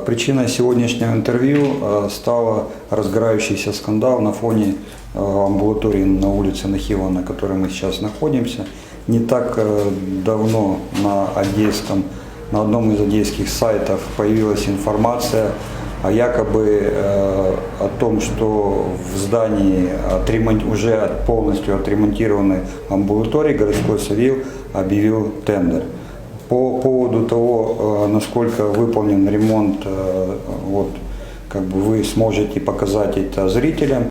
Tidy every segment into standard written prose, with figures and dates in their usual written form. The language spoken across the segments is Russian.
Причиной сегодняшнего интервью стал разгорающийся скандал на фоне амбулатории на улице Нахилова, на которой мы сейчас находимся. Не так давно на одном из одесских сайтов появилась информация якобы о том, что в здании уже полностью отремонтированной амбулатории городской совет объявил тендер. По поводу того, насколько выполнен ремонт, вы сможете показать это зрителям.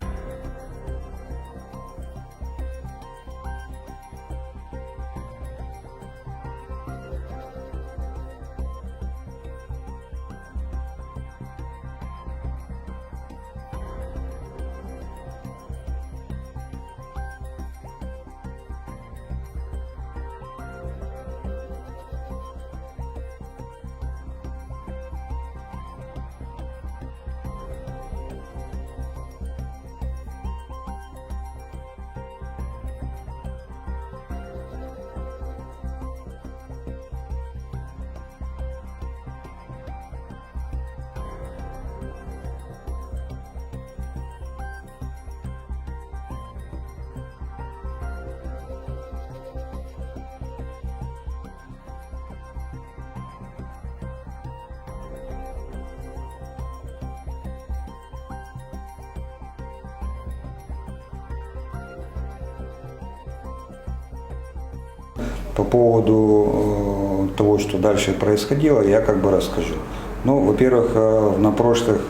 По поводу того, что дальше происходило, я расскажу. Во-первых, на прошлых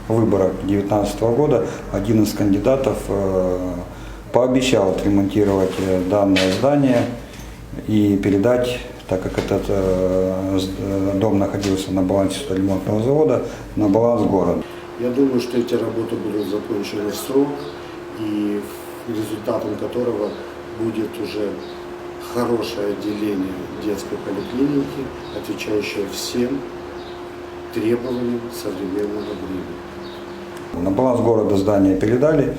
выборах 2019 года один из кандидатов пообещал отремонтировать данное здание и передать, так как этот дом находился на балансе судоремонтного завода, на баланс города. Я думаю, что эти работы будут закончены в срок, и результатом которого будет уже хорошее отделение детской поликлиники, отвечающее всем требованиям современного времени. На баланс города здание передали,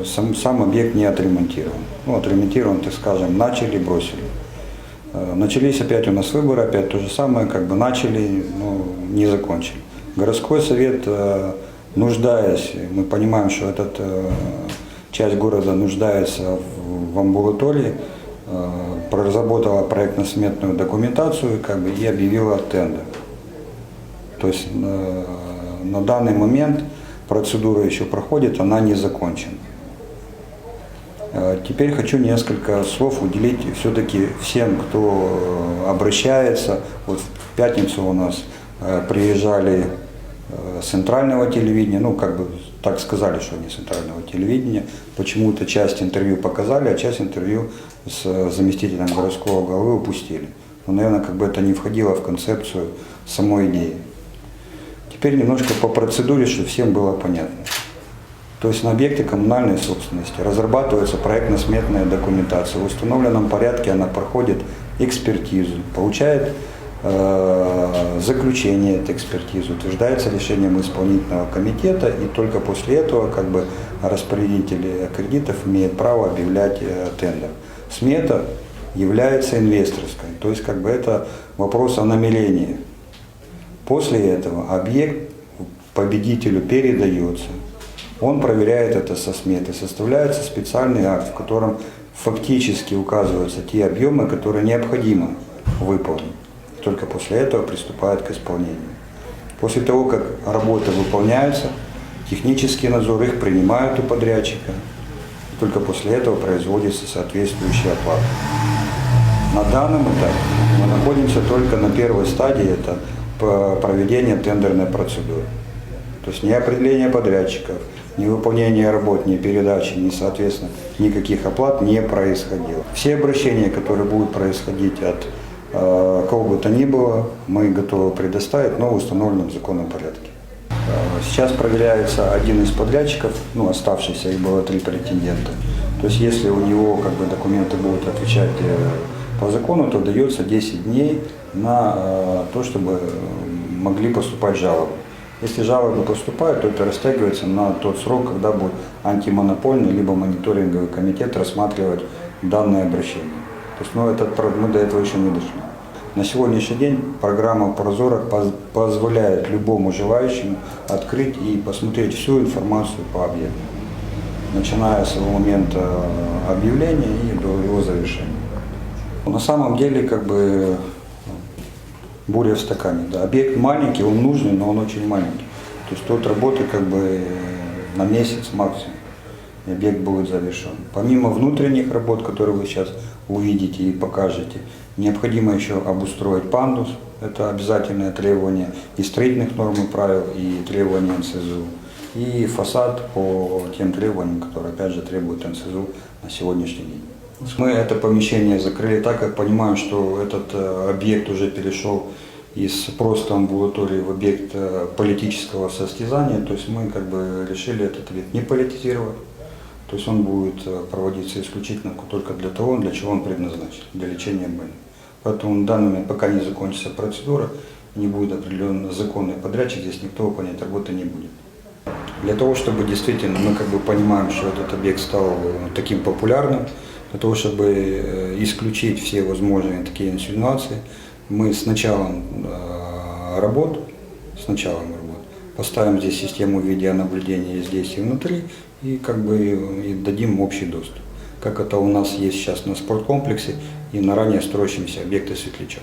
сам объект не отремонтирован. Отремонтирован, так скажем, начали, бросили. Начались опять у нас выборы, опять то же самое, начали, не закончили. Городской совет, нуждаясь, мы понимаем, что эта часть города нуждается в амбулатории, разработала проектно-сметную документацию и объявила тендер. То есть на данный момент процедура еще проходит, она не закончена. Теперь хочу несколько слов уделить все-таки всем, кто обращается. В пятницу у нас приезжали с центрального телевидения, так сказали, что они центрального телевидения, почему-то часть интервью показали, а часть интервью с заместителем городского главы упустили. Наверное, это не входило в концепцию самой идеи. Теперь немножко по процедуре, чтобы всем было понятно. То есть на объекте коммунальной собственности разрабатывается проектно-сметная документация. В установленном порядке она проходит экспертизу, получает заключение этой экспертизы, утверждается решением исполнительного комитета, и только после этого распорядители кредитов имеют право объявлять тендер. Смета является инвесторской, то есть это вопрос о намерении. После этого объект победителю передается, он проверяет это со сметы, составляется специальный акт, в котором фактически указываются те объемы, которые необходимо выполнить. Только после этого приступает к исполнению. После того, как работы выполняются, технический надзор их принимают у подрядчика, только после этого производится соответствующая оплата. На данном этапе мы находимся только на первой стадии, это проведение тендерной процедуры. То есть ни определение подрядчиков, ни выполнение работ, ни передачи, ни, соответственно, никаких оплат не происходило. Все обращения, которые будут происходить от кого бы то ни было, мы готовы предоставить, но в установленном законном порядке. Сейчас проверяется один из подрядчиков, оставшийся, их было 3 претендента. То есть если у него документы будут отвечать по закону, то дается 10 дней на то, чтобы могли поступать жалобы. Если жалобы поступают, то это растягивается на тот срок, когда будет антимонопольный либо мониторинговый комитет рассматривать данное обращение. То есть мы до этого еще не дошли. На сегодняшний день программа «Прозорок» позволяет любому желающему открыть и посмотреть всю информацию по объекту, начиная с момента объявления и до его завершения. На самом деле, как бы, буря в стакане. Да. Объект маленький, он нужный, но он очень маленький. То есть тут работы как бы на месяц максимум, и объект будет завершен. Помимо внутренних работ, которые вы сейчас увидите и покажете, необходимо еще обустроить пандус. Это обязательное требование и строительных норм и правил, и требования НСЗУ. И фасад по тем требованиям, которые опять же требуют НСЗУ на сегодняшний день. Мы это помещение закрыли так, как понимаем, что этот объект уже перешел из просто амбулатории в объект политического состязания. То есть мы как бы решили этот объект не политизировать. То есть он будет проводиться исключительно только для того, для чего он предназначен, для лечения больных. Поэтому на данный момент, пока не закончится процедура, не будет определен законный подрядчик, здесь никто выполнять работы не будет. Для того, чтобы действительно мы как бы понимаем, что этот объект стал таким популярным, для того, чтобы исключить все возможные такие инсинуации, мы с началом работ поставим здесь систему видеонаблюдения здесь и внутри, и как бы и дадим общий доступ. Как это у нас есть сейчас на спорткомплексе и на ранее строящемся объекте «Светлячок».